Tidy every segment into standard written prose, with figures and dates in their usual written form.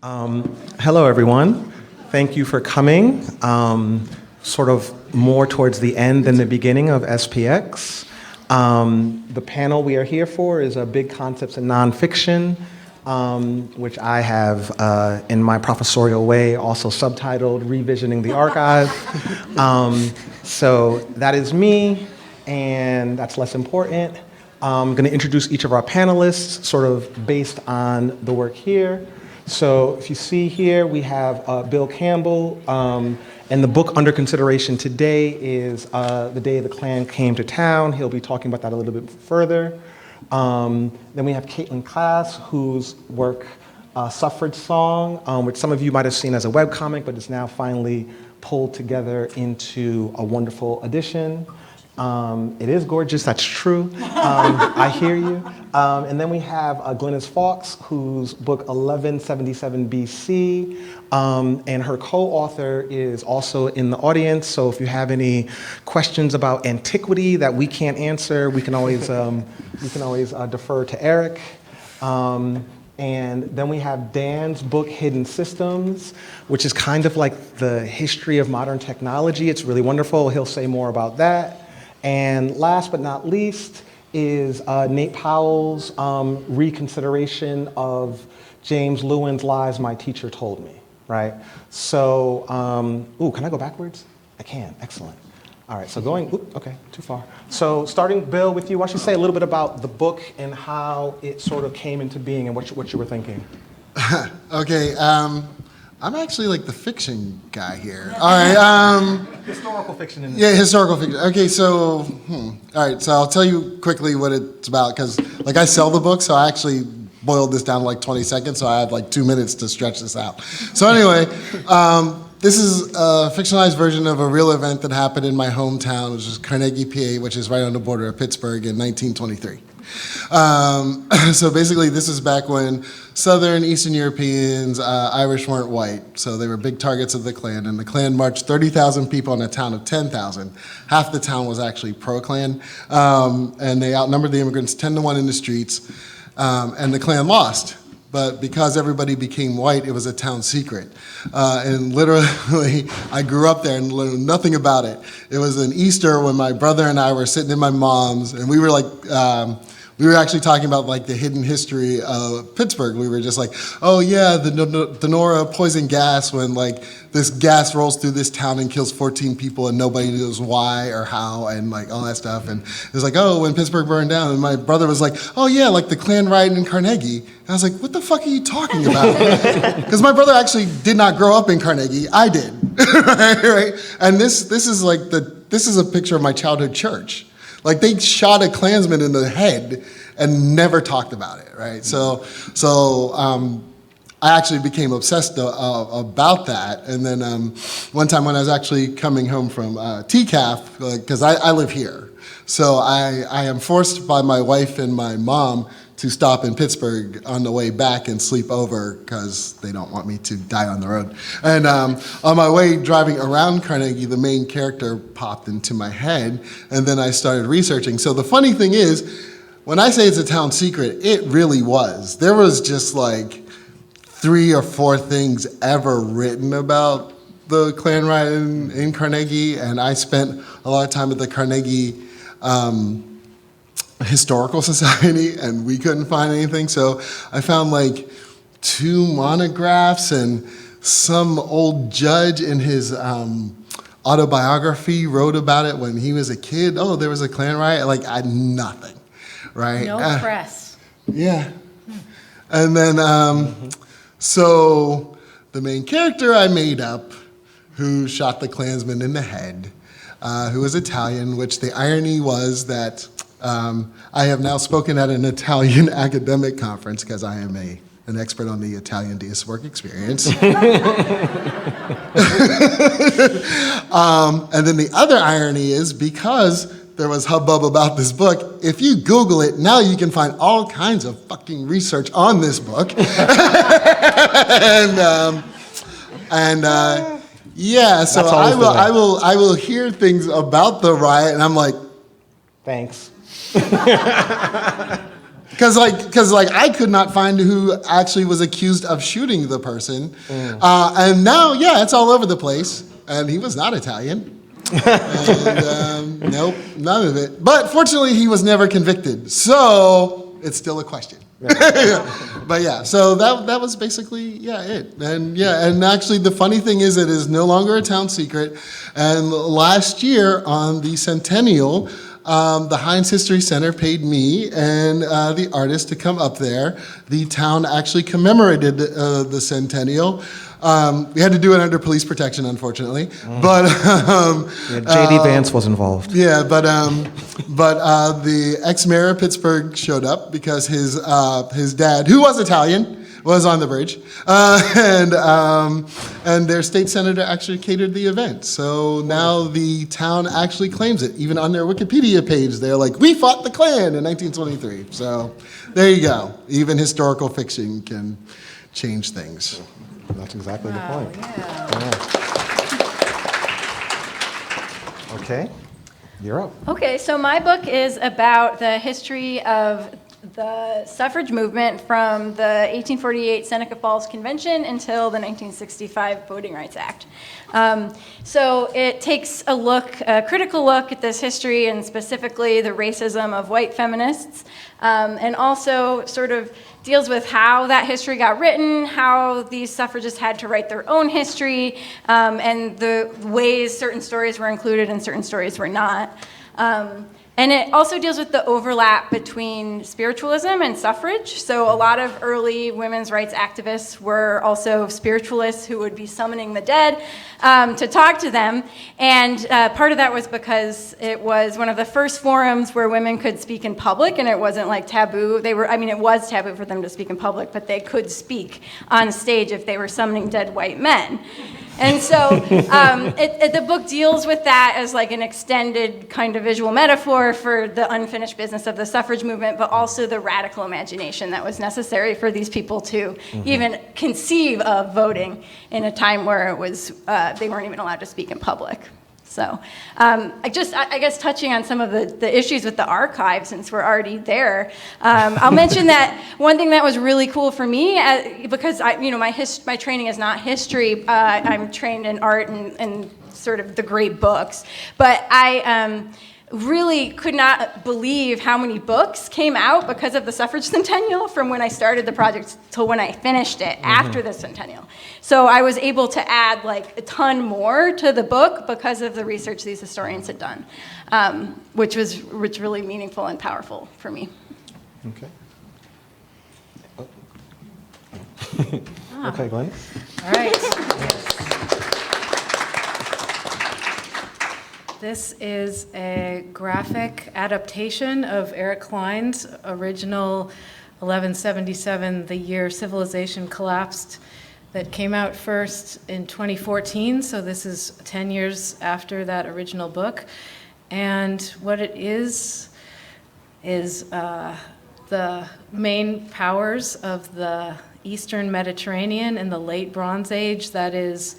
Hello, everyone. Thank you for coming. Sort of more towards the end than the beginning of SPX. The panel we are here for is Big Concepts in Nonfiction, which I have, in my professorial way, also subtitled Revisioning the Archive. So that is me, and that's less important. I'm going to introduce each of our panelists, sort of based on the work here. So if you see here, we have Bill Campbell, and the book under consideration today is The Day the Klan Came to Town. He'll be talking about that a little bit further. Then we have Caitlin Class, whose work, Suffrage Song, which some of you might have seen as a webcomic, but it's now finally pulled together into a wonderful edition. It is gorgeous, that's true. I hear you. And then we have Glynnis Fawkes, whose book 1177 BC, and her co-author is also in the audience. So if you have any questions about antiquity that we can't answer, we can always defer to Eric. And then we have Dan's book, Hidden Systems, which is kind of like the history of modern technology. It's really wonderful. He'll say more about that. And last but not least is Nate Powell's reconsideration of James Lewin's Lies My Teacher Told Me, right? So, can I go backwards? I can, excellent. All right, so okay, too far. So starting, Bill, with you, why don't you say a little bit about the book and how it sort of came into being and what you were thinking? Okay, I'm actually like the fiction guy here. All right. Historical fiction. Historical fiction. Okay, so, all right, so I'll tell you quickly what it's about, because like I sell the book, so I actually boiled this down to like 20 seconds, so I had like 2 minutes to stretch this out. So anyway, this is a fictionalized version of a real event that happened in my hometown, which is Carnegie, PA, which is right on the border of Pittsburgh in 1923. So basically this is back when Southern, Eastern Europeans, Irish weren't white, so they were big targets of the Klan, and the Klan marched 30,000 people in a town of 10,000. Half the town was actually pro-Klan, and they outnumbered the immigrants 10-1 in the streets, and the Klan lost. But because everybody became white, it was a town secret. And literally, I grew up there and learned nothing about it. It was an Easter when my brother and I were sitting in my mom's, and we were like, we were actually talking about like the hidden history of Pittsburgh. We were just like, oh yeah, the Denora poison gas, when like this gas rolls through this town and kills 14 people and nobody knows why or how and like all that stuff. And it was like, oh, when Pittsburgh burned down. And my brother was like, oh yeah, like the Klan riot in Carnegie. And I was like, what the fuck are you talking about? Because my brother actually did not grow up in Carnegie. I did, right? And this is a picture of my childhood church. Like they shot a Klansman in the head and never talked about it, right? So I actually became obsessed about that. And then one time when I was actually coming home from TCAF, because I live here, so I am forced by my wife and my mom to stop in Pittsburgh on the way back and sleep over because they don't want me to die on the road. And on my way driving around Carnegie, the main character popped into my head, and then I started researching. So the funny thing is, when I say it's a town secret, it really was. There was just like 3 or 4 things ever written about the Klan riot in Carnegie, and I spent a lot of time at the Carnegie Historical Society, and we couldn't find anything. So I found like 2 monographs, and some old judge in his autobiography wrote about it when he was a kid. Oh, there was a Klan riot. Like I had nothing, right? No press. Yeah. And then, so the main character I made up, who shot the Klansman in the head, who was Italian, which the irony was that I have now spoken at an Italian academic conference because I am an expert on the Italian diasporic experience. And then the other irony is, because there was hubbub about this book, if you Google it, now you can find all kinds of fucking research on this book. Yeah, so I will hear things about the riot, and I'm like, thanks. Because I could not find who actually was accused of shooting the person. And now, yeah, it's all over the place. And he was not Italian. And nope, none of it. But fortunately, he was never convicted. So it's still a question. But yeah, so that was basically it. And actually the funny thing is it is no longer a town secret. And last year on the centennial, the Heinz History Center paid me and the artist to come up there. The town actually commemorated the centennial. We had to do it under police protection, unfortunately. But J.D. Vance was involved. Yeah, but the ex-mayor of Pittsburgh showed up because his dad, who was Italian, was on the bridge, and their state senator actually catered the event. So now the town actually claims it. Even on their Wikipedia page, they're like, "We fought the Klan in 1923." So there you go. Even historical fiction can change things. That's exactly the point. Yeah. Okay, you're up. Okay, so my book is about the history of the suffrage movement from the 1848 Seneca Falls Convention until the 1965 Voting Rights Act. So it takes a critical look at this history and specifically the racism of white feminists, and also sort of deals with how that history got written, how these suffragists had to write their own history, and the ways certain stories were included and certain stories were not. And it also deals with the overlap between spiritualism and suffrage. So a lot of early women's rights activists were also spiritualists who would be summoning the dead to talk to them. And part of that was because it was one of the first forums where women could speak in public, and it wasn't like taboo. It was taboo for them to speak in public, but they could speak on stage if they were summoning dead white men. And so the book deals with that as like an extended kind of visual metaphor for the unfinished business of the suffrage movement, but also the radical imagination that was necessary for these people to even conceive of voting in a time where it was they weren't even allowed to speak in public. So I guess touching on some of the issues with the archive, since we're already there, I'll mention that one thing that was really cool for me, because my training is not history. I'm trained in art and sort of the great books, but I really could not believe how many books came out because of the suffrage centennial from when I started the project till when I finished it after the centennial. So I was able to add like a ton more to the book because of the research these historians had done, which was really meaningful and powerful for me. Okay. Okay, Glenn. All right. This is a graphic adaptation of Eric Cline's original 1177, The Year Civilization Collapsed, that came out first in 2014, so this is 10 years after that original book. And what it is the main powers of the Eastern Mediterranean in the late Bronze Age, that is,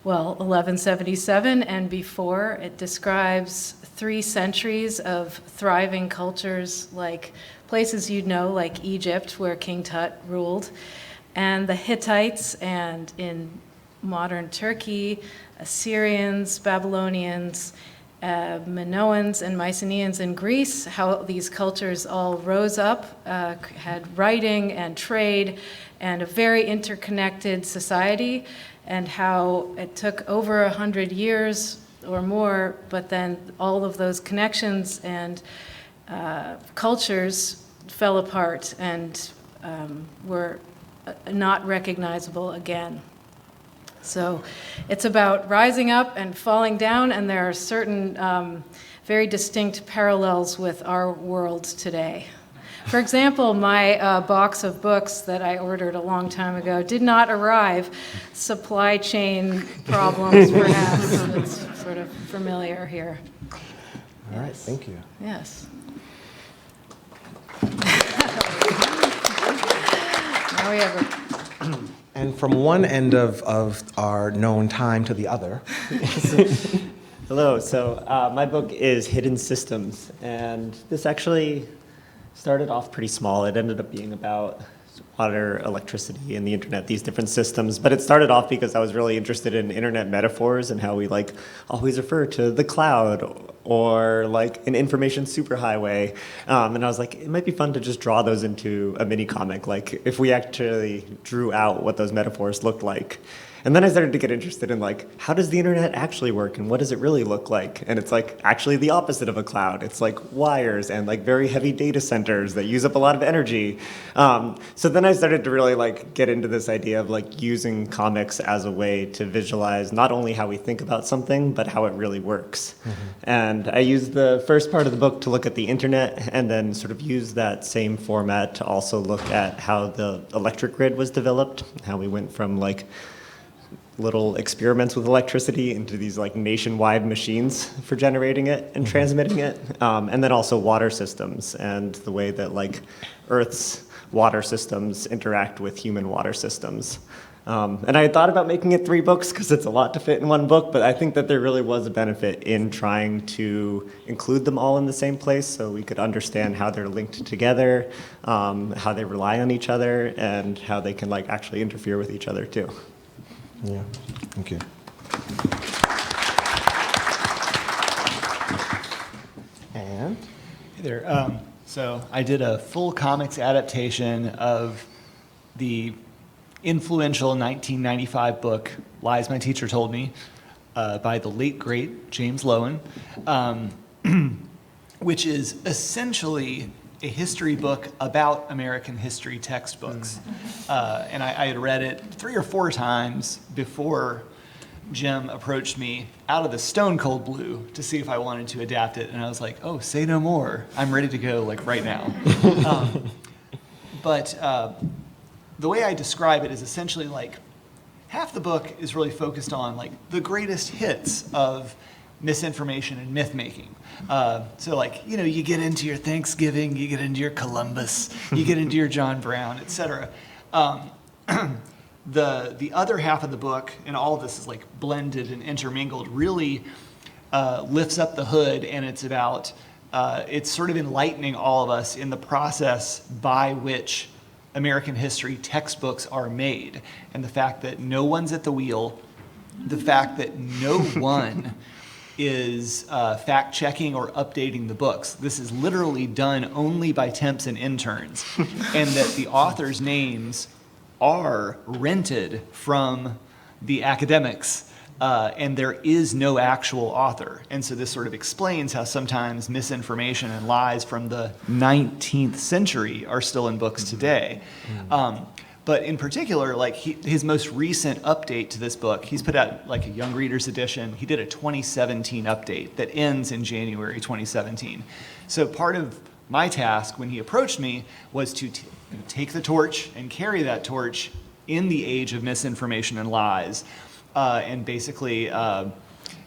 1177 and before. It describes 3 centuries of thriving cultures, like places you'd know, like Egypt, where King Tut ruled, and the Hittites, and in modern Turkey, Assyrians, Babylonians, Minoans and Mycenaeans in Greece, how these cultures all rose up, had writing and trade and a very interconnected society, and how it took over 100 years or more, but then all of those connections and cultures fell apart and were not recognizable again. So it's about rising up and falling down, and there are certain very distinct parallels with our world today. For example, my box of books that I ordered a long time ago did not arrive. Supply chain problems, perhaps. It's sort of familiar here. All right, thank you. Yes. Now we have And from one end of our known time to the other. Hello, so my book is Hidden Systems, and this actually Started off pretty small. It ended up being about water, electricity, and the internet, these different systems. But it started off because I was really interested in internet metaphors and how we like always refer to the cloud or like an information superhighway. And I was like, it might be fun to just draw those into a mini comic, like if we actually drew out what those metaphors looked like. And then I started to get interested in like, how does the internet actually work and what does it really look like? And it's like actually the opposite of a cloud. It's like wires and like very heavy data centers that use up a lot of energy. So then I started to really like get into this idea of like using comics as a way to visualize not only how we think about something, but how it really works. And I used the first part of the book to look at the internet and then sort of use that same format to also look at how the electric grid was developed, how we went from like little experiments with electricity into these like nationwide machines for generating it and transmitting it. And then also water systems and the way that like Earth's water systems interact with human water systems. And I had thought about making it 3 books because it's a lot to fit in 1 book, but I think that there really was a benefit in trying to include them all in the same place so we could understand how they're linked together, how they rely on each other, and how they can like actually interfere with each other too. Yeah, thank you. And? Hey there. So I did a full comics adaptation of the influential 1995 book, Lies My Teacher Told Me, by the late, great James Loewen, which is essentially a history book about American history textbooks. And I had read it 3 or 4 times before Jim approached me out of the stone cold blue to see if I wanted to adapt it. And I was like, oh, say no more. I'm ready to go like right now. But the way I describe it is essentially like half the book is really focused on like the greatest hits of misinformation and myth making. So like, you know, you get into your Thanksgiving, you get into your Columbus, you get into your John Brown, etc. The other half of the book, and all of this is like blended and intermingled, really lifts up the hood, and it's about, it's sort of enlightening all of us in the process by which American history textbooks are made, and the fact that no one's at the wheel, the fact that no one is fact-checking or updating the books. This is literally done only by temps and interns, and that the authors' names are rented from the academics, and there is no actual author. And so this sort of explains how sometimes misinformation and lies from the 19th century are still in books today. But in particular, like his most recent update to this book, he's put out like a young reader's edition. He did a 2017 update that ends in January 2017. So part of my task when he approached me was to take the torch and carry that torch in the age of misinformation and lies. And basically,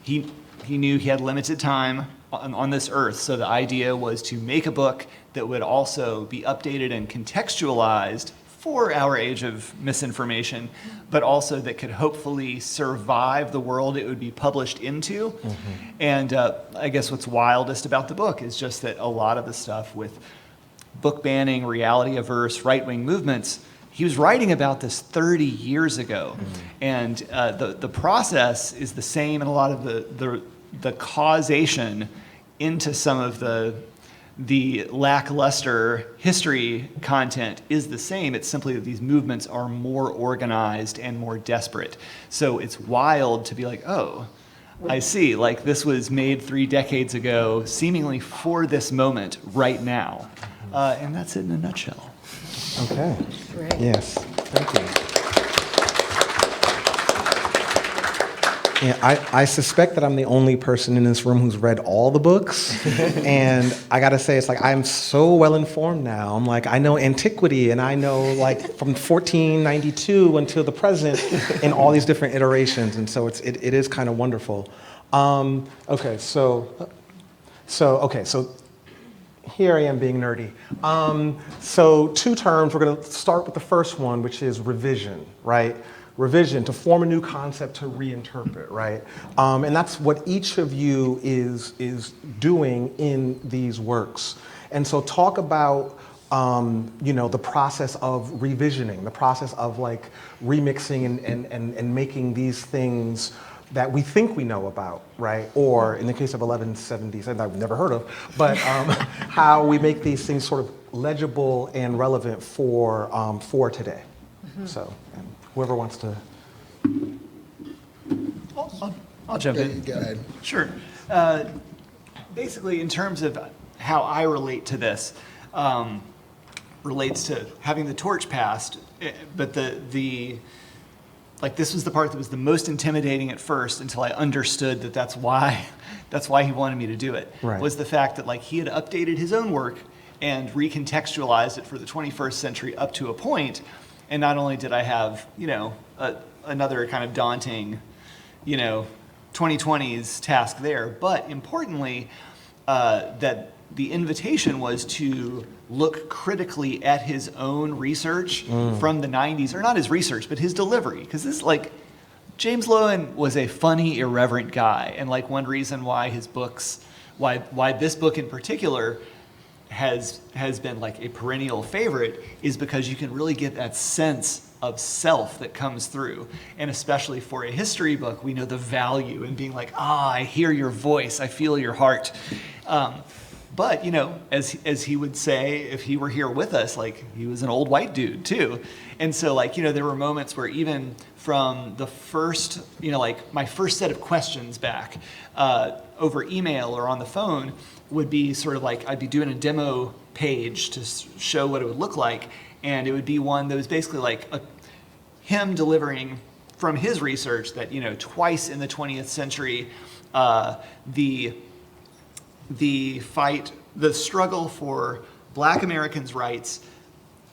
he knew he had limited time on this earth. So the idea was to make a book that would also be updated and contextualized for our age of misinformation, but also that could hopefully survive the world it would be published into. And I guess what's wildest about the book is just that a lot of the stuff with book banning, reality-averse, right-wing movements, he was writing about this 30 years ago. And the process is the same, and a lot of the causation into some of the lackluster history content is the same. It's simply that these movements are more organized and more desperate. So it's wild to be like, oh, I see, like this was made 3 decades ago, seemingly for this moment right now. And that's it in a nutshell. Okay. Great. Yes, thank you. Yeah, I suspect that I'm the only person in this room who's read all the books. And I gotta say, it's like, I'm so well informed now. I'm like, I know antiquity, and I know like from 1492 until the present in all these different iterations. And so it is kind of wonderful. Okay, so here I am being nerdy. So 2 terms, we're gonna start with the first one, which is revision, right? Revision, to form a new concept, to reinterpret, right? And that's what each of you is doing in these works. And so talk about, the process of revisioning, the process of like remixing and making these things that we think we know about, right? Or in the case of 1177, I've never heard of, but how we make these things sort of legible and relevant for today. So whoever wants to. I'll jump in. Go ahead. Sure. Basically, in terms of how I relate to this, relates to having the torch passed, but like this was the part that was the most intimidating at first until I understood that that's why he wanted me to do it. Right. Was the fact that like he had updated his own work and recontextualized it for the 21st century up to a point, and not only did I have another kind of daunting 2020s task there, but importantly that the invitation was to look critically at his own research from the 90s, or not his research, but his delivery. Because this, like, James Loewen was a funny, irreverent guy. And like one reason why his books, why this book in particular has been like a perennial favorite is because you can really get that sense of self that comes through. And especially for a history book, we know the value in being like, I hear your voice, I feel your heart. But, as he would say, if he were here with us, like, he was an old white dude, too. And so, like, there were moments where even from the first, like, my first set of questions back over email or on the phone would be sort of like, I'd be doing a demo page to show what it would look like. And it would be one that was basically like him delivering from his research that, twice in the 20th century, the struggle for Black Americans' rights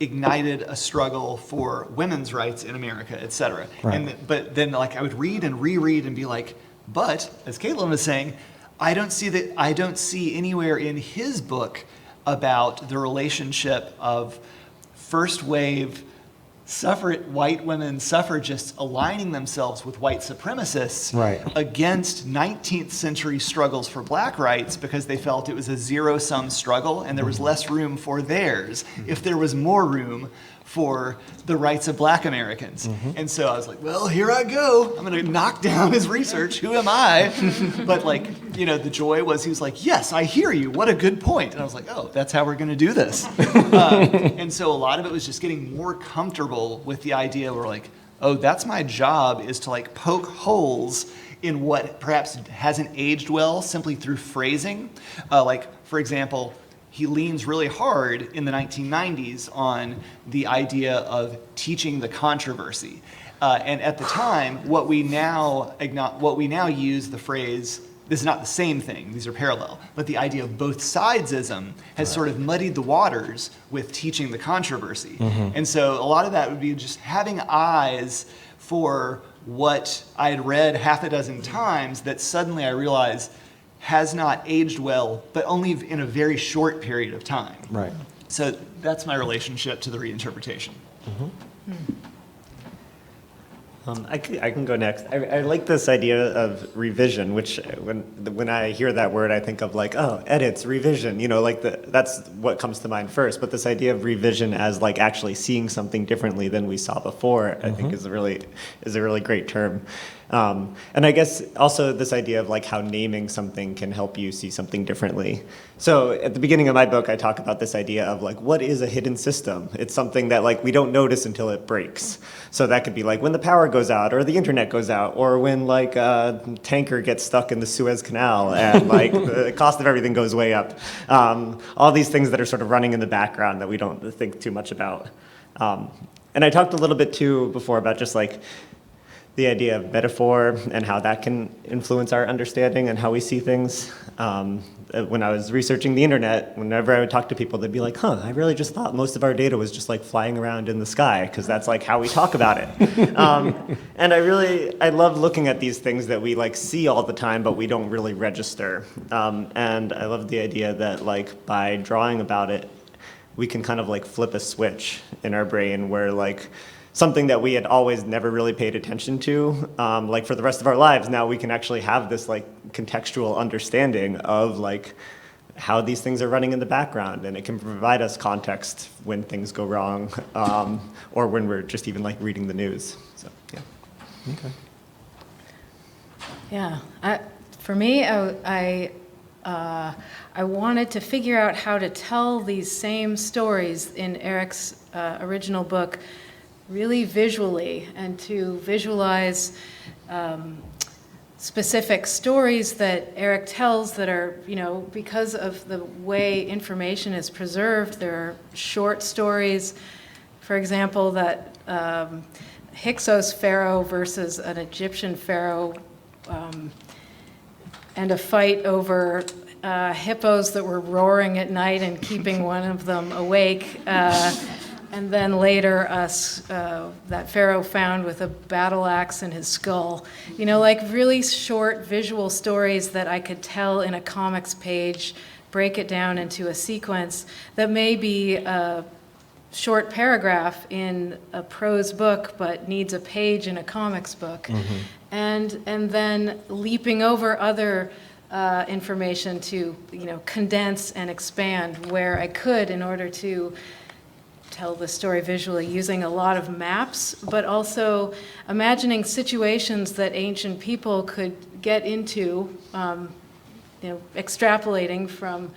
ignited a struggle for women's rights in America, et cetera. Right. But then, like, I would read and reread and be like, but as Caitlin was saying, I don't see anywhere in his book about the relationship of first wave white women suffragists aligning themselves with white supremacists against 19th century struggles for Black rights because they felt it was a zero-sum struggle and there was less room for theirs if there was more room for the rights of Black Americans. And so I was like, well, here I go. I'm going to knock down his research. Who am I? But like, the joy was he was like, yes, I hear you. What a good point. And I was like, oh, that's how we're going to do this. And so a lot of it was just getting more comfortable with the idea where like, oh, that's my job, is to like poke holes in what perhaps hasn't aged well simply through phrasing. Like, for example, he leans really hard in the 1990s on the idea of teaching the controversy. And at the time, what we now use the phrase, this is not the same thing, these are parallel, but the idea of both sidesism has sort of muddied the waters with teaching the controversy. And so a lot of that would be just having eyes for what I had read half a dozen times that suddenly I realized has not aged well, but only in a very short period of time. Right. So that's my relationship to the reinterpretation. I can go next. I like this idea of revision, which when I hear that word, I think of like, oh, edits, revision, like that's what comes to mind first. But this idea of revision as like actually seeing something differently than we saw before, I think is a really great term. And I guess also this idea of like how naming something can help you see something differently. So at the beginning of my book, I talk about this idea of like, what is a hidden system? It's something that like we don't notice until it breaks. So that could be like when the power goes out or the internet goes out or when like a tanker gets stuck in the Suez Canal and like the cost of everything goes way up. All these things that are sort of running in the background that we don't think too much about. And I talked a little bit too before about just like the idea of metaphor and how that can influence our understanding and how we see things. When I was researching the internet, whenever I would talk to people, they'd be like, I really just thought most of our data was just like flying around in the sky, because that's like how we talk about it. And I love looking at these things that we like see all the time, but we don't really register. And I love the idea that like by drawing about it, we can kind of like flip a switch in our brain where like something that we had always never really paid attention to, like for the rest of our lives, now we can actually have this like contextual understanding of like how these things are running in the background, and it can provide us context when things go wrong, or when we're just even like reading the news. So yeah. Okay. Yeah, for me, I wanted to figure out how to tell these same stories in Eric's original book really visually, and to visualize specific stories that Eric tells that are, because of the way information is preserved, there are short stories, for example, that Hyksos pharaoh versus an Egyptian pharaoh, and a fight over hippos that were roaring at night and keeping one of them awake. And then later, that pharaoh found with a battle axe in his skull. Like really short visual stories that I could tell in a comics page, break it down into a sequence that may be a short paragraph in a prose book, but needs a page in a comics book. And then leaping over other information to, condense and expand where I could in order to tell the story visually, using a lot of maps, but also imagining situations that ancient people could get into, extrapolating from,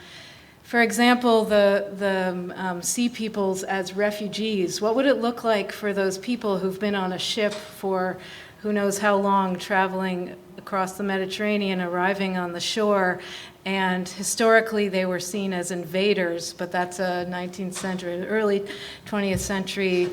for example, the sea peoples as refugees. What would it look like for those people who've been on a ship for who knows how long, traveling across the Mediterranean, arriving on the shore, and historically they were seen as invaders, but that's a 19th century, early 20th century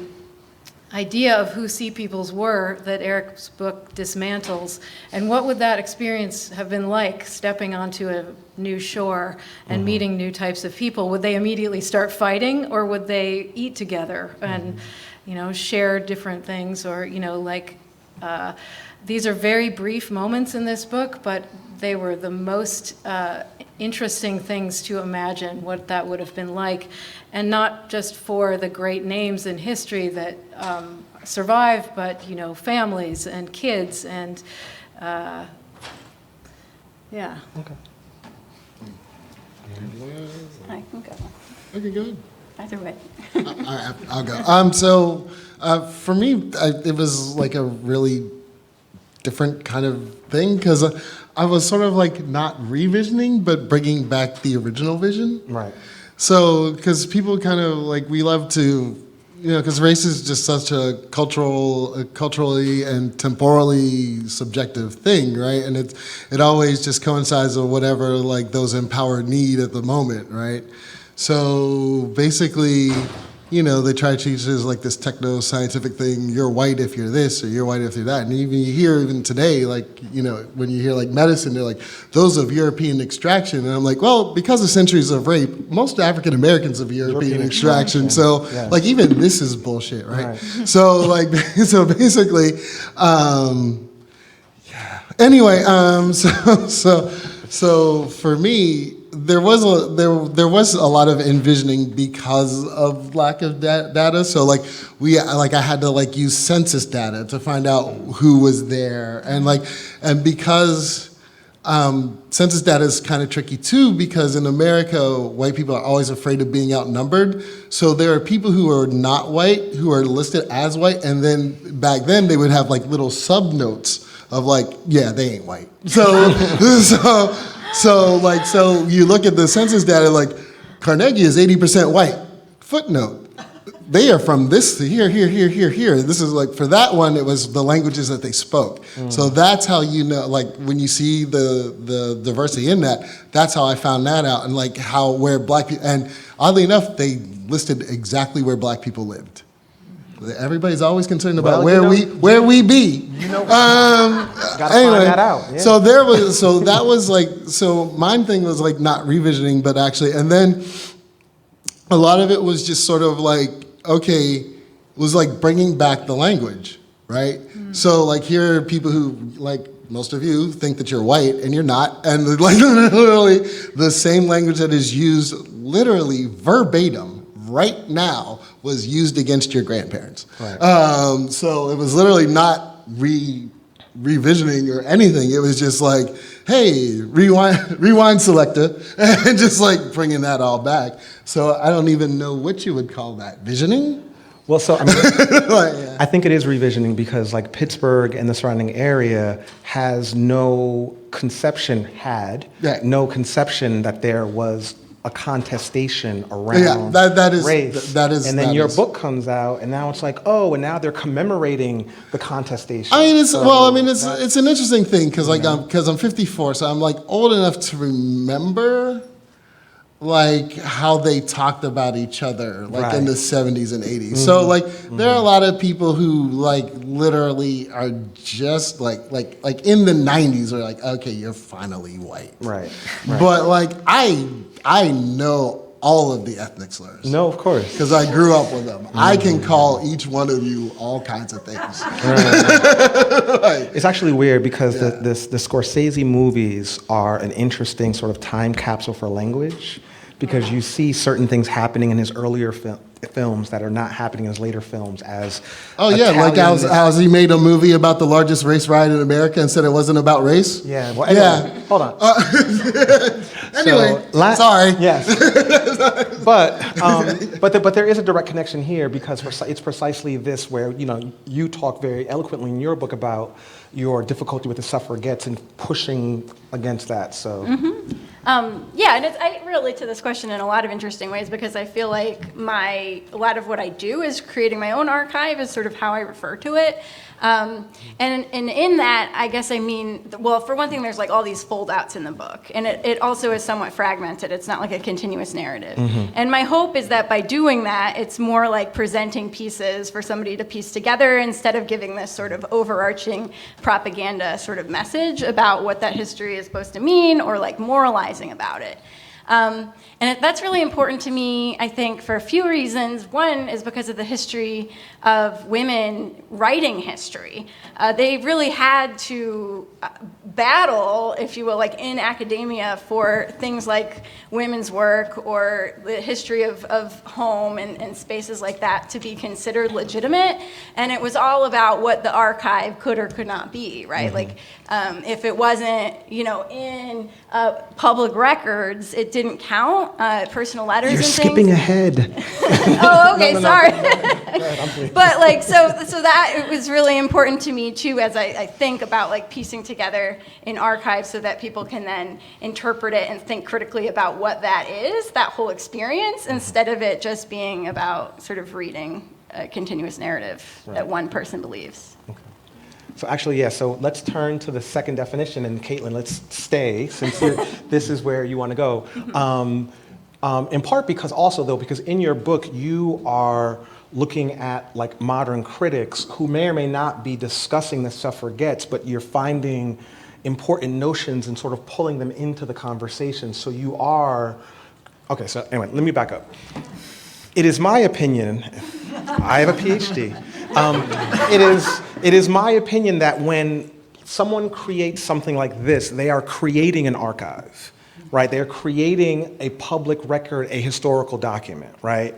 idea of who sea peoples were that Eric's book dismantles. And what would that experience have been like, stepping onto a new shore and meeting new types of people? Would they immediately start fighting, or would they eat together and share different things, or these are very brief moments in this book, but they were the most interesting things to imagine what that would have been like, and not just for the great names in history that survive, but families and kids and yeah. Okay. I can go. Okay, good. Either way. I'll go. So for me, it was like a really different kind of thing, because I was sort of like not revisioning, but bringing back the original vision. Right. So, because people kind of like, we love to, because race is just such a culturally and temporally subjective thing, right? And it always just coincides with whatever like those empowered need at the moment, right? So basically, they try to teach us like this techno-scientific thing, you're white if you're this, or you're white if you're that. And even you hear even today, like, when you hear like medicine, they're like, those of European extraction. And I'm like, well, because of centuries of rape, most African Americans of European extraction. So yeah. like even this is bullshit, right? So like, so basically, yeah. Anyway, so for me, there was a lot of envisioning because of lack of data. So like I had to like use census data to find out who was there, and because census data is kind of tricky too, because in America white people are always afraid of being outnumbered. So there are people who are not white who are listed as white, and then back then they would have like little sub notes of like, yeah, they ain't white. So so you look at the census data, like Carnegie is 80% white. Footnote, they are from this to here. This is like, for that one, it was the languages that they spoke. So that's how like when you see the diversity in that, that's how I found that out, and like where black people, and oddly enough, they listed exactly where black people lived. Everybody's always concerned about where we be. Gotta anyway, find that out. Yeah. So that was like, so my thing was like not revisioning, but actually, and then a lot of it was just sort of like, okay, was like bringing back the language, right? So like here are people who, like most of you, think that you're white and you're not, and like literally the same language that is used literally verbatim right now was used against your grandparents. Right. So it was literally not revisioning or anything. It was just like, hey, rewind selector, and just like bringing that all back. So I don't even know what you would call that. Visioning? Well, so I mean, Like, yeah. I think it is revisioning because like Pittsburgh and the surrounding area has no conception no conception that there was a contestation around that is race. that is. And then that your is. book comes out, and now it's like, oh, and now they're commemorating the contestation. I mean, it's So it's an interesting thing because like I'm 54, so I'm like old enough to remember like how they talked about each other like in the 70s and 80s. So like there are a lot of people who like literally are just like in the 90s are like, okay, you're finally white. Right. But like I know all of the ethnic slurs. No, of course. Because I grew up with them. I can call each one of you all kinds of things. It's actually weird because the Scorsese movies are an interesting sort of time capsule for language because you see certain things happening in his earlier films that are not happening in his later films as Oh yeah, like how he made a movie about the largest race riot in America and said it wasn't about race? Yeah, well, anyway, hold on. Anyway, So, sorry. Yes. But there is a direct connection here because it's precisely this where, you know, you talk very eloquently in your book about your difficulty with the suffragettes and pushing against that, so. Yeah, and I relate to this question in a lot of interesting ways because I feel like a lot of what I do is creating my own archive is sort of how I refer to it. And in that, I guess I mean, well, for one thing, there's like all these fold-outs in the book, and it also is somewhat fragmented. It's not like a continuous narrative. And my hope is that by doing that, it's more like presenting pieces for somebody to piece together instead of giving this sort of overarching propaganda sort of message about what that history is supposed to mean or like moralizing about it. And that's really important to me, I think, for a few reasons. One is because of the history of women writing history. They really had to battle, if you will, like in academia for things like women's work or the history of home and spaces like that to be considered legitimate. And it was all about what the archive could or could not be, right? Like if it wasn't, you know, in public records, it didn't count. Personal letters You're and skipping things. ahead. Oh, okay, No. sorry. Go ahead, I'm pleased. But like, so that it was really important to me too, as I think about like piecing together an archive so that people can then interpret it and think critically about what that is, that whole experience, instead of it just being about sort of reading a continuous narrative that one person believes. So actually, yeah, so let's turn to the second definition, and Caitlin, let's stay, since this is where you want to go. In part because also, though, because in your book, you are looking at like modern critics who may or may not be discussing the suffragettes, but you're finding important notions and sort of pulling them into the conversation. So you are, okay, so anyway, let me back up. It is my opinion, I have a PhD, it is my opinion that when someone creates something like this, they are creating an archive, right? They're creating a public record, a historical document, right?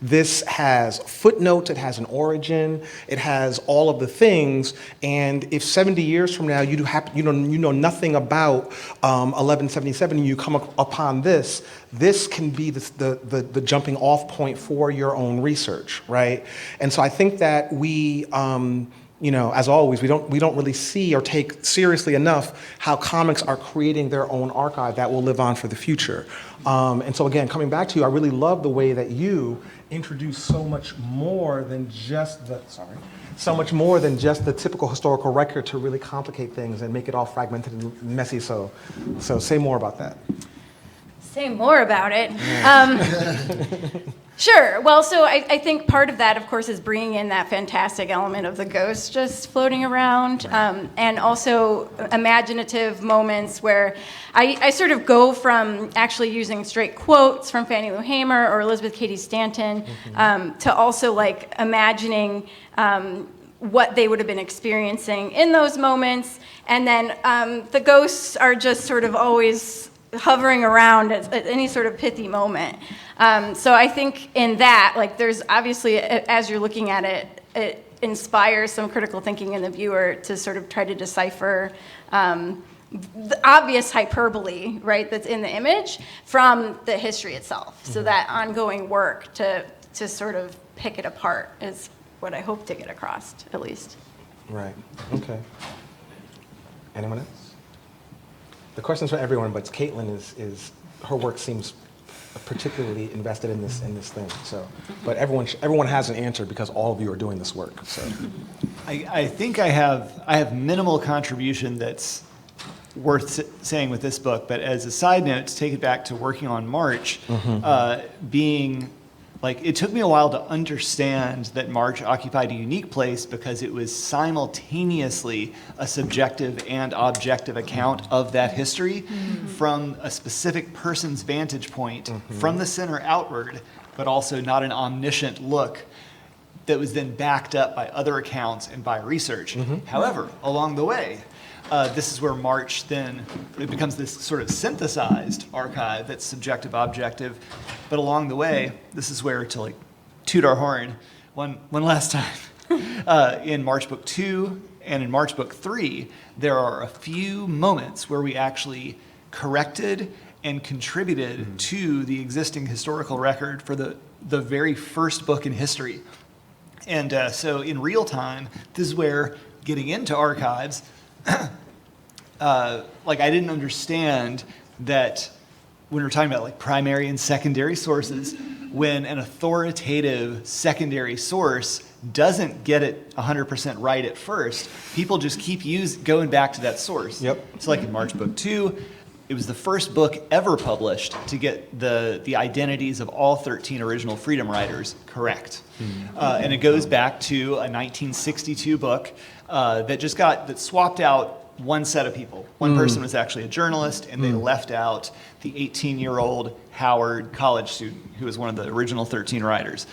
This has footnotes, it has an origin, it has all of the things, and if 70 years from now you know nothing about 1177 and you come upon this can be the jumping off point for your own research, right? And so I think that we, you know, as always, we don't really see or take seriously enough how comics are creating their own archive that will live on for the future. And so again, coming back to you, I really love the way that you introduce so much more than just the typical historical record to really complicate things and make it all fragmented and messy. So say more about that. Say more about it. Sure. Well, so I think part of that, of course, is bringing in that fantastic element of the ghost just floating around, and also imaginative moments where I sort of go from actually using straight quotes from Fannie Lou Hamer or Elizabeth Cady Stanton to also like imagining what they would have been experiencing in those moments. And then the ghosts are just sort of always hovering around at any sort of pithy moment. So I think in that, like, there's obviously, as you're looking at it, inspire some critical thinking in the viewer to sort of try to decipher the obvious hyperbole, right, that's in the image from the history itself. So that ongoing work to sort of pick it apart is what I hope to get across, at least. Right. Okay. Anyone else? The question's for everyone, but Caitlin is her work seems particularly invested in this thing. So, but everyone has an answer because all of you are doing this work. So, I think I have minimal contribution that's worth saying with this book, but as a side note, to take it back to working on March, being like, it took me a while to understand that March occupied a unique place because it was simultaneously a subjective and objective account of that history from a specific person's vantage point, from the center outward, but also not an omniscient look that was then backed up by other accounts and by research. However, along the way, this is where March then, it becomes this sort of synthesized archive that's subjective, objective. But along the way, this is where, to like toot our horn one last time, in March Book 2 and in March Book 3, there are a few moments where we actually corrected and contributed to the existing historical record for the very first book in history. And so in real time, this is where getting into archives, like I didn't understand that when we're talking about like primary and secondary sources, when an authoritative secondary source doesn't get it 100% right at first, people just keep going back to that source. Yep. So like in March Book 2, it was the first book ever published to get the identities of all 13 original Freedom Riders correct. And it goes back to a 1962 book that swapped out one set of people. One person was actually a journalist, and they left out the 18-year-old Howard college student who was one of the original 13 writers.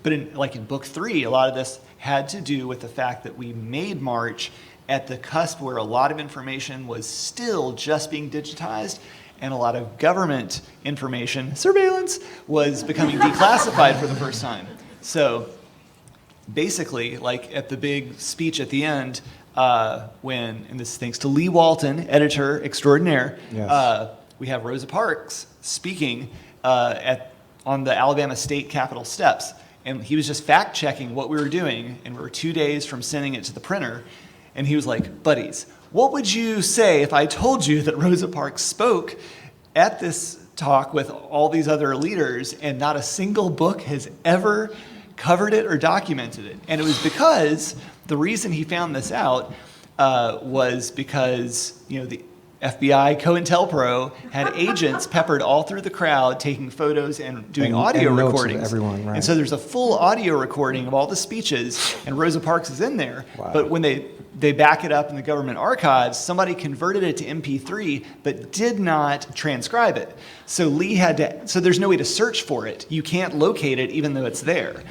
But in Book 3, a lot of this had to do with the fact that we made March at the cusp where a lot of information was still just being digitized, and a lot of government information, surveillance, was becoming declassified for the first time. So basically, like at the big speech at the end, and this is thanks to Lee Walton, editor extraordinaire, Yes. we have Rosa Parks speaking on the Alabama State Capitol steps. And he was just fact-checking what we were doing, and we were 2 days from sending it to the printer. And he was like, buddies, what would you say if I told you that Rosa Parks spoke at this talk with all these other leaders and not a single book has ever covered it or documented it? And it was because the reason he found this out was because, the FBI COINTELPRO had agents peppered all through the crowd taking photos and doing audio and notes of recordings. everyone, right. And so there's a full audio recording of all the speeches, and Rosa Parks is in there. Wow. But when they back it up in the government archives, somebody converted it to MP3 but did not transcribe it. So so there's no way to search for it. You can't locate it even though it's there.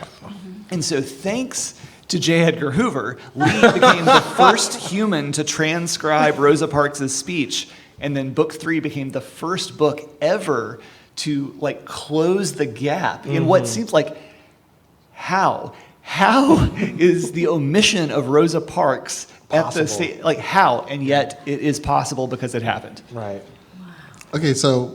And so thanks to J. Edgar Hoover, Lee became the first human to transcribe Rosa Parks' speech, and then Book 3 became the first book ever to close the gap in what seems like how is the omission of Rosa Parks at the state, how, and yet it is possible because it happened. right. Okay, so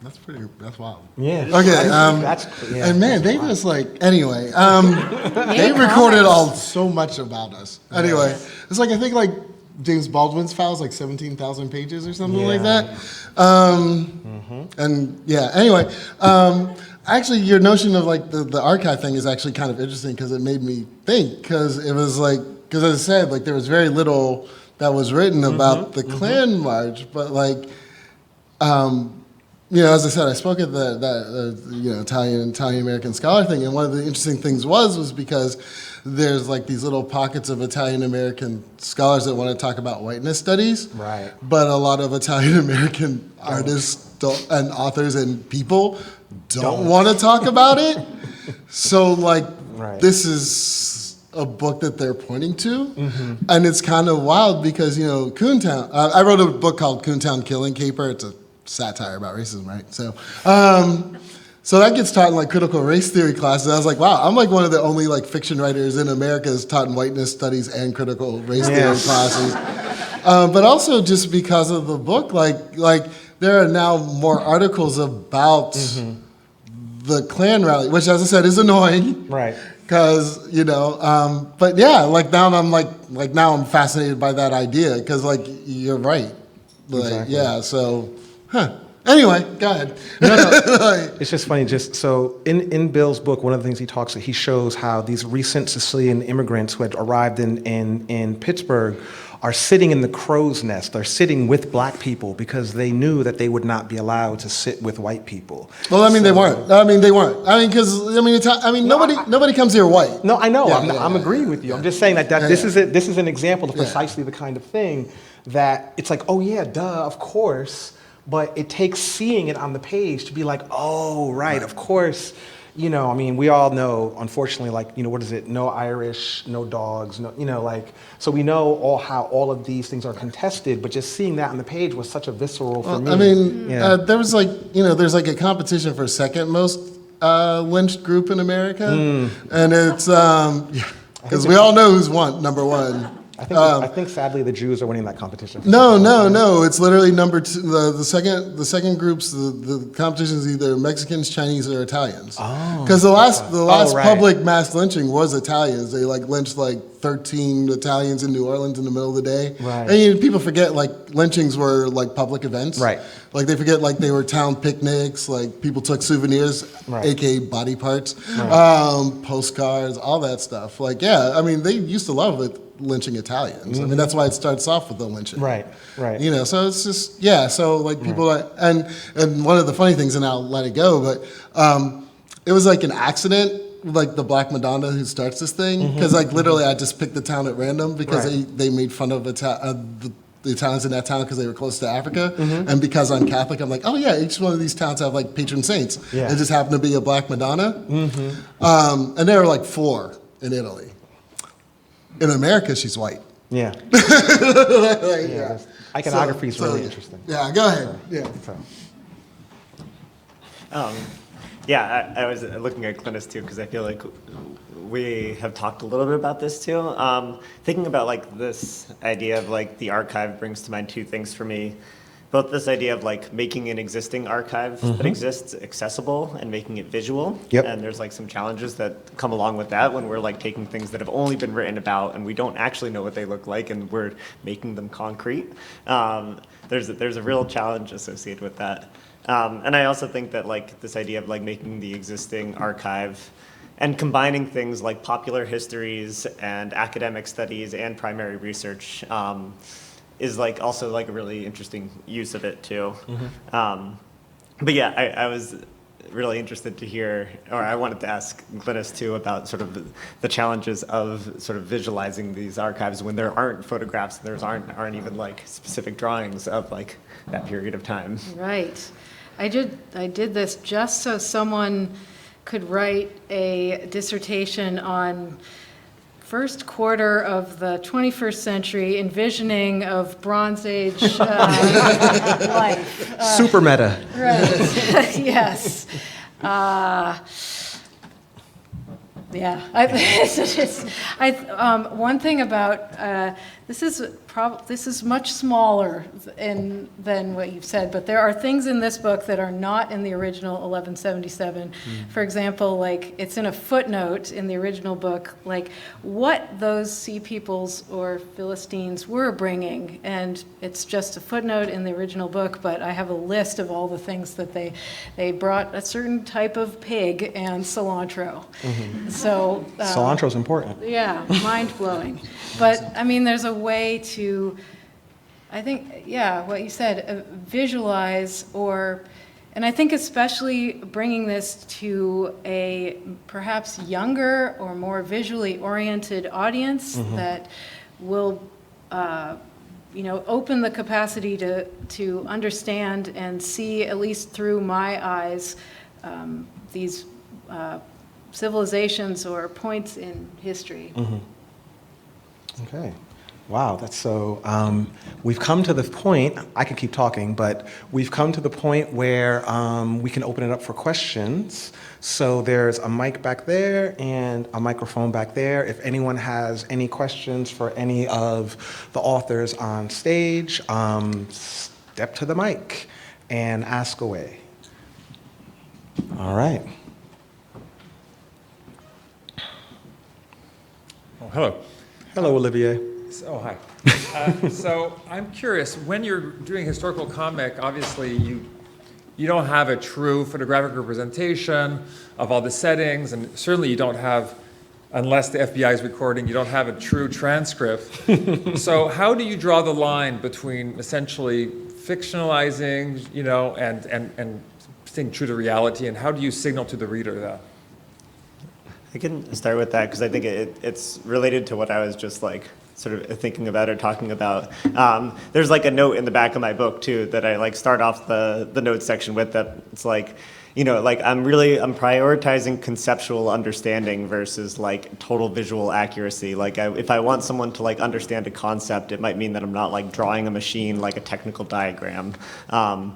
that's wild. Yeah. Okay, Yeah. and man, they just anyway, they recorded so much about us. Anyway, it's I think James Baldwin's files 17,000 pages or something like that. And yeah, anyway, actually your notion of the archive thing is actually kind of interesting because it made me think, because it was because as I said, there was very little that was written about the Klan March, but as I said, I spoke at the Italian American Scholar thing, and one of the interesting things was because there's these little pockets of Italian American scholars that want to talk about whiteness studies, Right. but a lot of Italian American artists and authors and people don't want to talk about it. So Right. this is a book that they're pointing to, and it's kind of wild because Coontown. I wrote a book called Coontown Killing Caper. It's a satire about racism, right? So, So that gets taught in like critical race theory classes. I was like, wow, I'm like one of the only like fiction writers in America that's taught in whiteness studies and critical race theory classes. But also just because of the book, like there are now more articles about the Klan rally, which, as I said, is annoying. Right. Because but yeah, like now now I'm fascinated by that idea because like you're right. Like, Exactly. yeah. So, Anyway, go ahead. No. It's just funny. Just so in Bill's book, one of the things he shows how these recent Sicilian immigrants who had arrived in Pittsburgh are sitting in the crow's nest. They're sitting with black people because they knew that they would not be allowed to sit with white people. Well, I mean, they weren't. Nobody comes here white. No, I know. Yeah, I'm agreeing with you. I'm just saying that this is an example of precisely the kind of thing that it's like, oh yeah, duh, of course. But it takes seeing it on the page to be like, oh, right, of course. We all know, unfortunately, like, what is it? No Irish, no dogs, no, so we know how all of these things are contested, but just seeing that on the page was such a visceral for me. I mean, there was there's like a competition for second most lynched group in America. And it's, because we all know who's number one. I think sadly the Jews are winning that competition. No. It's literally number two. The second group's the competition is either Mexicans, Chinese, or Italians. Oh. Because the last public mass lynching was Italians. They lynched 13 Italians in New Orleans in the middle of the day. Right. And people forget lynchings were public events. Right. They forget they were town picnics. People took souvenirs, right. aka body parts, right. Postcards, all that stuff. They used to love it. Lynching Italians. I mean, that's why it starts off with the lynching. Right. So it's just, so people, and one of the funny things, and I'll let it go, but it was an accident, the Black Madonna who starts this thing, because literally I just picked the town at random because they made fun of the Italians in that town because they were close to Africa, and because I'm Catholic, I'm like, oh yeah, each one of these towns have patron saints. Yeah. It just happened to be a Black Madonna, and there were 4 in Italy. In America, she's white. Yeah. Iconography is really interesting. Yeah, go ahead. Yeah. I was looking at Glynnis too because I feel like we have talked a little bit about this too. Thinking about this idea of the archive brings to mind two things for me. Both this idea of making an existing archive that exists accessible and making it visual. Yep. And there's some challenges that come along with that when we're taking things that have only been written about and we don't actually know what they look like and we're making them concrete. There's a real challenge associated with that. And I also think that this idea of making the existing archive and combining things like popular histories and academic studies and primary research is also a really interesting use of it too. But yeah, I was really interested to hear, or I wanted to ask Glynnis too about sort of the challenges of sort of visualizing these archives when there aren't photographs, there aren't even specific drawings of that period of time. Right. I did this just so someone could write a dissertation on first quarter of the 21st century envisioning of Bronze Age life. Super meta. Right. Yes. One thing about this is much smaller than what you've said, but there are things in this book that are not in the original 1177. For example, it's in a footnote in the original book, what those sea peoples or Philistines were bringing, and it's just a footnote in the original book, but I have a list of all the things that they brought: a certain type of pig and cilantro. So cilantro's important. Yeah, mind-blowing. But I mean, there's a way to, I think, what you said, visualize, and I think especially bringing this to a perhaps younger or more visually oriented audience that will open the capacity to understand and see, at least through my eyes, these civilizations or points in history. Okay. Wow, that's so. We've come to the point, I could keep talking, but we've come to the point where we can open it up for questions. So there's a mic back there and a microphone back there. If anyone has any questions for any of the authors on stage, step to the mic and ask away. All right. Oh, hello. Hello, Olivier. Oh, hi. So I'm curious, when you're doing historical comic, obviously you don't have a true photographic representation of all the settings, and certainly you don't have, unless the FBI is recording, you don't have a true transcript. So how do you draw the line between essentially fictionalizing, and staying true to reality, and how do you signal to the reader that? I can start with that because I think it's related to what I was just like sort of thinking about or talking about. There's like a note in the back of my book too that I like start off the notes section with, that it's like, like I'm prioritizing conceptual understanding versus like total visual accuracy. Like if I want someone to like understand a concept, it might mean that I'm not like drawing a machine like a technical diagram. But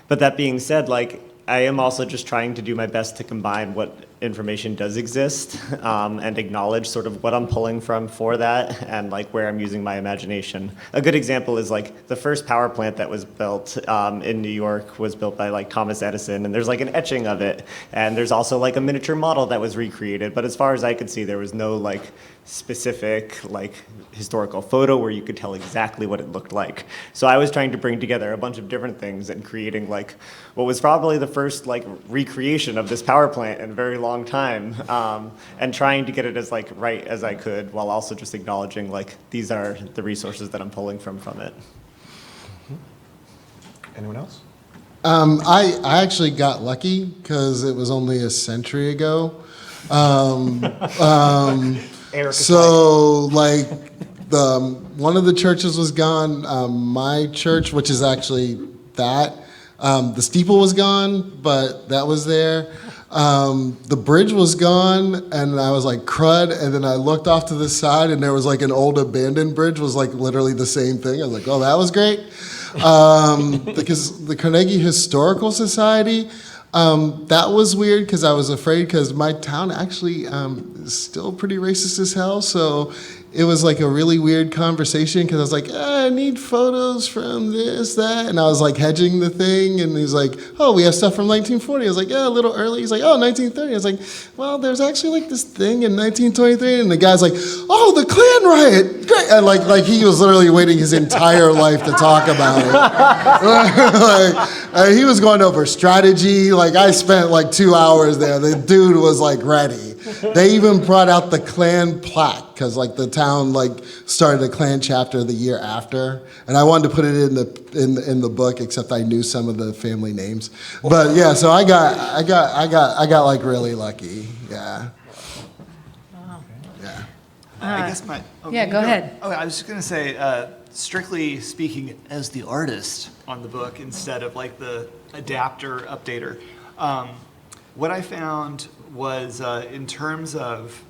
that being said, like I am also just trying to do my best to combine what information does exist and acknowledge sort of what I'm pulling from for that and like where I'm using my imagination. A good example is like the first power plant that was built in New York was built by like Thomas Edison, and there's like an etching of it, and there's also like a miniature model that was recreated, but as far as I could see there was no like specific like historical photo where you could tell exactly what it looked like. So I was trying to bring together a bunch of different things and creating like what was probably the first like recreation of this power plant in a very long time, and trying to get it as like right as I could while also just acknowledging like these are the resources that I'm pulling from it. Anyone else? I actually got lucky because it was only a century ago. So like one of the churches was gone. My church, which is actually that, the steeple was gone, but that was there. The bridge was gone, and I was like, crud, and then I looked off to the side, and there was like an old abandoned bridge, was like literally the same thing. I was like, oh, that was great. Because the Carnegie Historical Society, that was weird because I was afraid, because my town actually is still pretty racist as hell, so it was like a really weird conversation because I was like, I need photos from this, that, and I was like hedging the thing, and he's like, oh, we have stuff from 1940. I was like, yeah, a little early. He's like, oh, 1930. I was like, well, there's actually like this thing in 1923, and the guy's like, oh, the Klan riot, great, and like he was literally waiting his entire life to talk about it. He was going over strategy. Like I spent like 2 hours there. The dude was like ready. They even brought out the Klan plaque because like the town like started a Klan chapter the year after, and I wanted to put it in the book, except I knew some of the family names. But yeah, so I got like really lucky. Yeah. Yeah. I guess my... Yeah, go ahead. Okay, I was just going to say, strictly speaking, as the artist on the book instead of like the adapter, updater, what I found was in terms of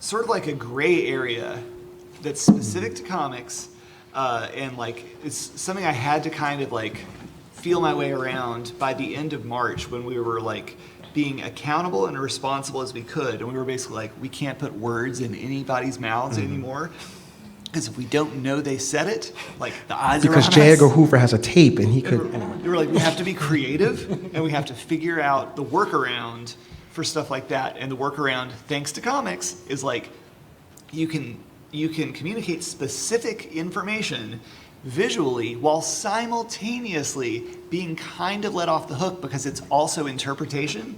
sort of like a gray area that's specific to comics, and like it's something I had to kind of like feel my way around by the end of March, when we were like being accountable and responsible as we could, and we were basically like, we can't put words in anybody's mouths anymore, because if we don't know they said it, like the eyes Because are on J. us. Edgar Hoover has a tape, and he could. We were like, we have to be creative, and we have to figure out the workaround for stuff like that. And the workaround, thanks to comics, is like you can communicate specific information visually while simultaneously being kind of let off the hook because it's also interpretation.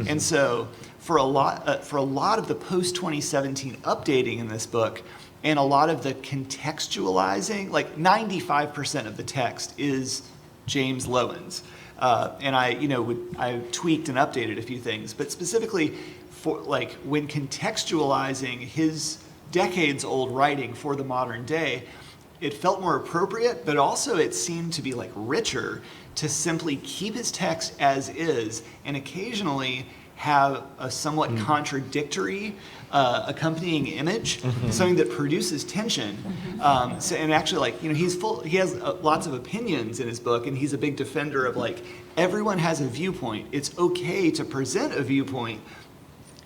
And so for a lot of the post 2017 updating in this book, and a lot of the contextualizing, like 95% of the text is James Lowen's. And I tweaked and updated a few things, but specifically for like when contextualizing his decades-old writing for the modern day, it felt more appropriate, but also it seemed to be like richer to simply keep his text as is and occasionally have a somewhat contradictory accompanying image, something that produces tension. And actually, like, he has lots of opinions in his book, and he's a big defender of, like, everyone has a viewpoint. It's okay to present a viewpoint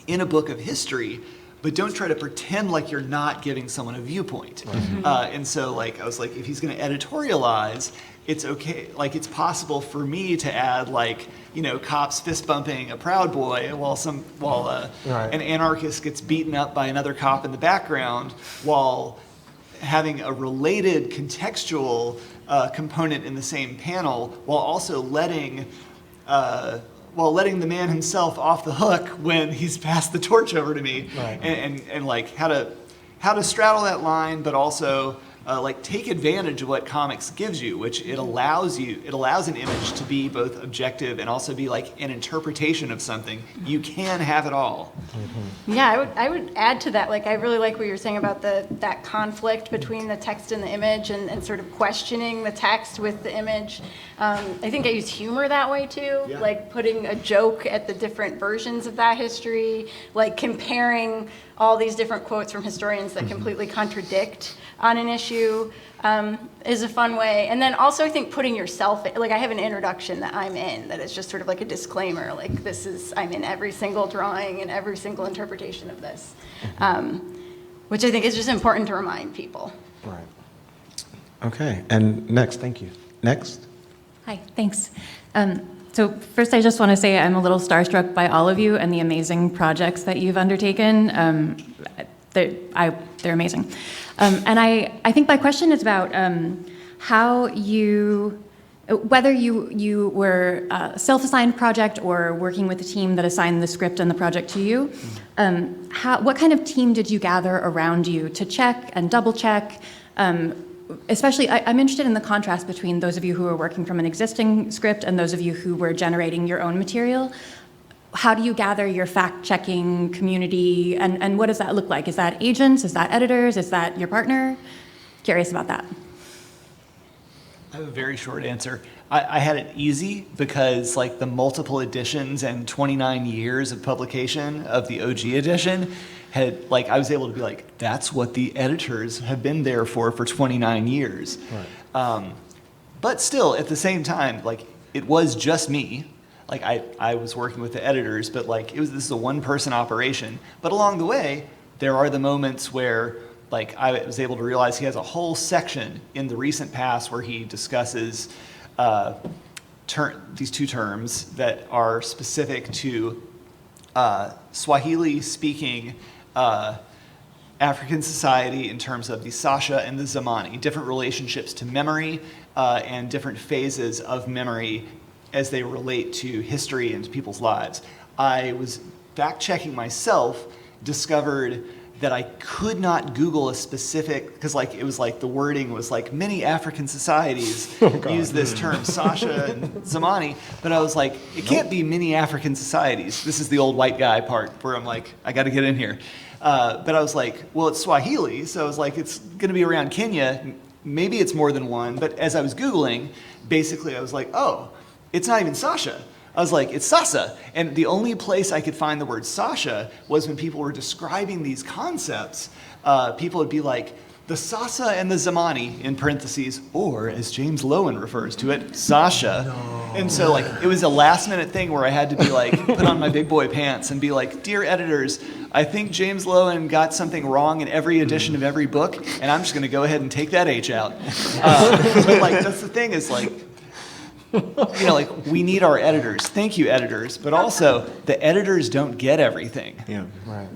in a book of history, but don't try to pretend like you're not giving someone a viewpoint. And so, like, I was like, if he's going to editorialize, it's okay. Like, it's possible for me to add, like, cops fist bumping a Proud Boy while an anarchist gets beaten up by another cop in the background, while having a related contextual component in the same panel, while also letting the man himself off the hook when he's passed the torch over to me, and like how to straddle that line, but also like take advantage of what comics gives you, which it allows an image to be both objective and also be like an interpretation of something. You can have it all. Yeah, I would add to that. Like, I really like what you're saying about that conflict between the text and the image, and sort of questioning the text with the image. I think I use humor that way too, like putting a joke at the different versions of that history, like comparing all these different quotes from historians that completely contradict on an issue is a fun way. And then also, I think putting yourself in, like, I have an introduction that I'm in that is just sort of like a disclaimer, like, I'm in every single drawing and every single interpretation of this, which I think is just important to remind people. Right. Okay, and next, thank you. Next. Hi, thanks. So first, I just want to say I'm a little starstruck by all of you and the amazing projects that you've undertaken. They're amazing. And I think my question is about whether you were a self-assigned project or working with a team that assigned the script and the project to you. What kind of team did you gather around you to check and double check? Especially, I'm interested in the contrast between those of you who are working from an existing script and those of you who were generating your own material. How do you gather your fact-checking community, and what does that look like? Is that agents? Is that editors? Is that your partner? Curious about that. I have a very short answer. I had it easy because, like, the multiple editions and 29 years of publication of the OG edition had, like, I was able to be like, that's what the editors have been there for 29 years. Right. But still, at the same time, like, it was just me. Like, I was working with the editors, but, like, this is a one-person operation. But along the way, there are the moments where, like, I was able to realize he has a whole section in the recent past where he discusses these two terms that are specific to Swahili-speaking African society in terms of the Sasha and the Zamani, different relationships to memory and different phases of memory as they relate to history and to people's lives. I was fact-checking myself, discovered that I could not Google a specific, because, like, it was like the wording was like many African societies use this term, Sasha and Zamani, but I was like, it can't be many African societies. This is the old white guy part where I'm like, I got to get in here. But I was like, well, it's Swahili, so I was like, it's going to be around Kenya. Maybe it's more than one, but as I was Googling, basically I was like, oh, it's not even Sasha. I was like, it's Sasa. And the only place I could find the word Sasha was when people were describing these concepts. People would be like, the Sasa and the Zamani, in parentheses, or as James Lowen refers to it, Sasha. No. And so, like, it was a last minute thing where I had to be like, put on my big boy pants and be like, dear editors, I think James Lowen got something wrong in every edition of every book, and I'm just gonna go ahead and take that H out. But, like, that's the thing is, like, like, we need our editors. Thank you, editors. But also, the editors don't get everything. Yeah. Right.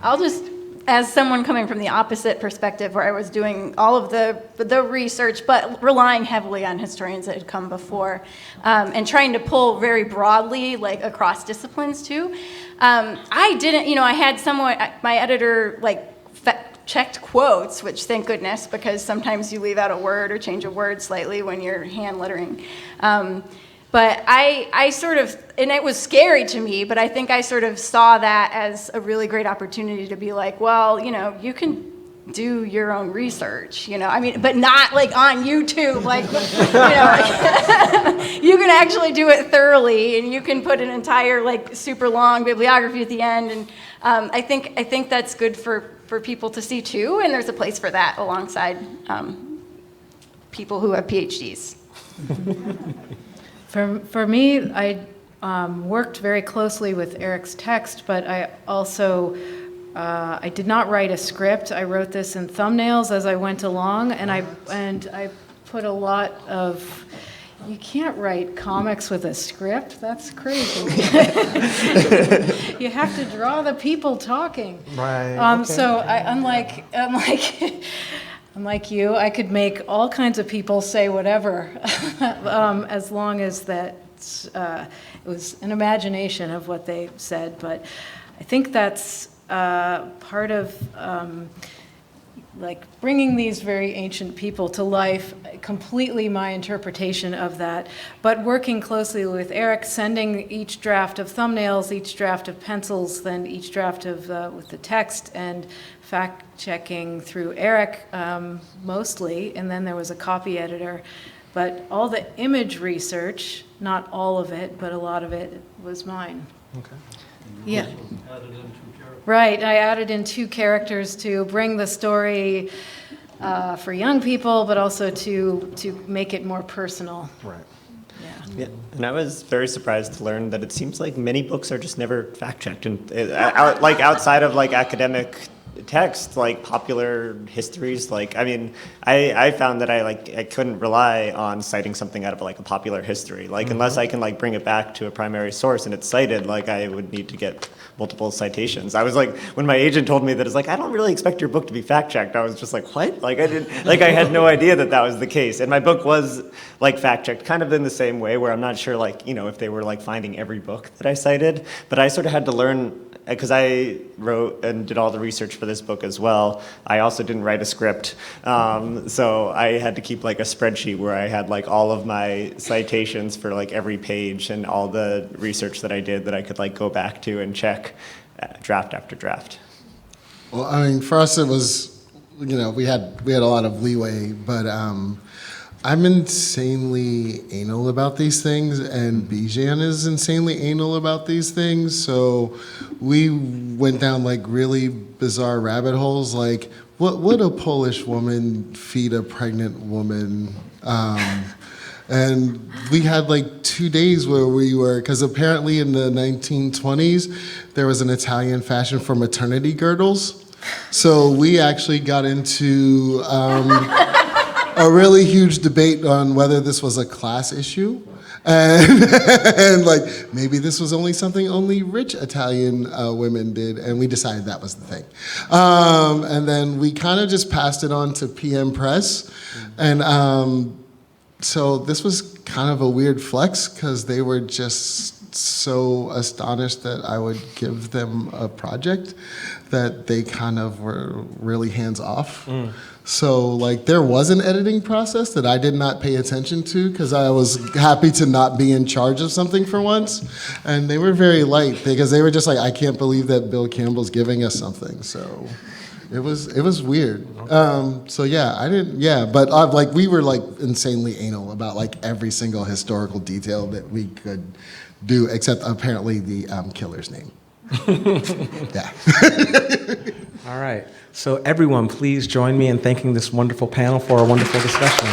I'll just, as someone coming from the opposite perspective, where I was doing all of the research, but relying heavily on historians that had come before, and trying to pull very broadly, like, across disciplines too. I didn't, I had someone, my editor, like, checked quotes, which thank goodness, because sometimes you leave out a word or change a word slightly when you're hand lettering. But I sort of, and it was scary to me, but I think I sort of saw that as a really great opportunity to be like, well, you can do your own research, I mean, but not like on YouTube, like, like, you can actually do it thoroughly, and you can put an entire like super long bibliography at the end, and I think that's good for people to see too, and there's a place for that alongside people who have PhDs. For me, I worked very closely with Eric's text, but I also I did not write a script. I wrote this in thumbnails as I went along, and I put a lot of. You can't write comics with a script. That's crazy. You have to draw the people talking. Right. Okay. So unlike you, I could make all kinds of people say whatever, as long as that it was an imagination of what they said. But I think that's part of like bringing these very ancient people to life, completely my interpretation of that, but working closely with Eric, sending each draft of thumbnails, each draft of pencils, then each draft of with the text, and fact-checking through Eric mostly, and then there was a copy editor. But all the image research, not all of it, but a lot of it was mine. Okay. Yeah. Right, I added in 2 characters to bring the story for young people, but also to make it more personal. Right. Yeah, and I was very surprised to learn that it seems like many books are just never fact-checked, and like outside of like academic text, like popular histories, like I mean, I found that I couldn't rely on citing something out of like a popular history, like unless I can like bring it back to a primary source and it's cited, like I would need to get multiple citations. I was like, when my agent told me that, it's like, I don't really expect your book to be fact-checked. I was just like, what? Like I had no idea that was the case. And my book was like fact-checked, kind of in the same way, where I'm not sure like, if they were like finding every book that I cited, but I sort of had to learn, because I wrote and did all the research for this book as well. I also didn't write a script. So I had to keep like a spreadsheet where I had like all of my citations for like every page and all the research that I did that I could like go back to and check draft after draft. Well, I mean, for us it was, we had a lot of leeway, but I'm insanely anal about these things, and Bizhan is insanely anal about these things. So we went down like really bizarre rabbit holes, like what would a Polish woman feed a pregnant woman? And we had like 2 days where we were, because apparently in the 1920s, there was an Italian fashion for maternity girdles. So we actually got into a really huge debate on whether this was a class issue. And like, maybe this was only something only rich Italian women did, and we decided that was the thing. And then we kind of just passed it on to PM Press, and so this was kind of a weird flex, because they were just so astonished that I would give them a project that they kind of were really hands off. So like there was an editing process that I did not pay attention to, because I was happy to not be in charge of something for once. And they were very light, because they were just like, I can't believe that Bill Campbell's giving us something. So it was weird. So yeah, but like we were like insanely anal about like every single historical detail that we could do, except apparently the killer's name. Yeah. All right. So everyone, please join me in thanking this wonderful panel for a wonderful discussion.